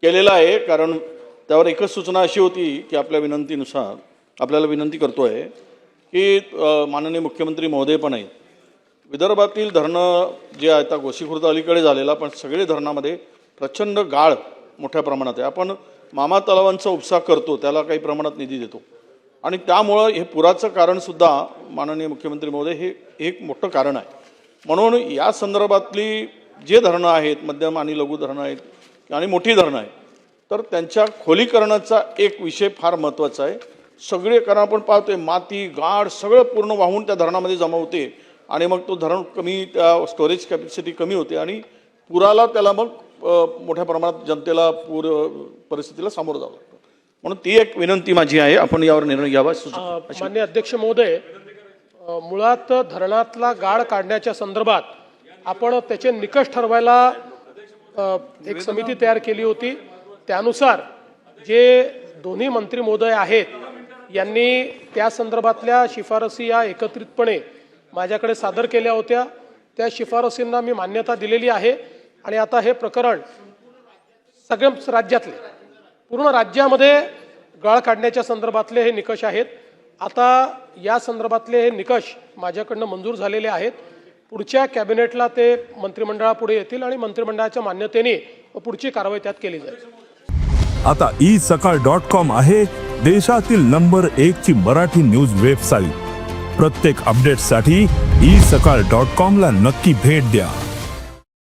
केलेला आहे, कारण त्यावर एकच सूचना अशी होती की आपल्या विनंतीनुसार आपल्याला विनंती करतो आहे की माननीय मुख्यमंत्री महोदय पण आहेत, विदर्भातील धरणं जे आता गोसीखुर्द अलीकडे झालेला, पण सगळे धरणामध्ये प्रचंड गाळ मोठ्या प्रमाणात आहे. आपण मामा तलावांचा उपसा करतो, त्याला काही प्रमाणात निधी देतो आणि त्यामुळं हे पुराचं कारणसुद्धा माननीय मुख्यमंत्री महोदय हे एक मोठं कारण आहे. म्हणून या संदर्भातली जे धरणं आहेत, मध्यम आणि लघु धरणं आहेत आणि मोठी धरणं आहेत, तर त्यांच्या खोलीकरणाचा एक विषय फार महत्त्वाचा आहे. सगळे कारण आपण पाहतोय माती गाळ सगळं पूर्ण वाहून त्या धरणामध्ये जमा होते आणि मग तो धरण कमी, त्या स्टोरेज कॅपॅसिटी कमी होते आणि पुराला त्याला मग मोठ्या प्रमाणात जनतेला पूर परिस्थितीला सामोरं जावं लागतं. म्हणून ती एक विनंती माझी आहे, आपण यावर निर्णय घ्यावा. माननीय अध्यक्ष महोदय, मुळात धरणातला गाळ काढण्याच्या संदर्भात आपण त्याचे निकष ठरवायला एक समिती तयार केली होती. त्यानुसार जे दोन्ही मंत्री महोदय आहेत यांनी त्या संदर्भातल्या शिफारसी या एकत्रितपणे माझ्याकडे सादर केल्या होत्या. त्या शिफारसींना मी मान्यता दिलेली आहे आणि आता हे प्रकरण सगळ्या राज्यातले, पूर्ण राज्यामध्ये गाळ काढण्याच्या संदर्भातले हे निकष आहेत. आता या संदर्भातले हे निकष माझ्याकडनं मंजूर झालेले आहेत. पुढच्या कॅबिनेटला ते मंत्रिमंडळापुढे येतील आणि मंत्रिमंडळाच्या मान्यतेने पुढची कारवाई त्यात केली जाईल. आता isakal.com आहे देशातील नंबर 1 ची मराठी न्यूज वेबसाईट. प्रत्येक अपडेटसाठी isakal.com ला नक्की भेट द्या.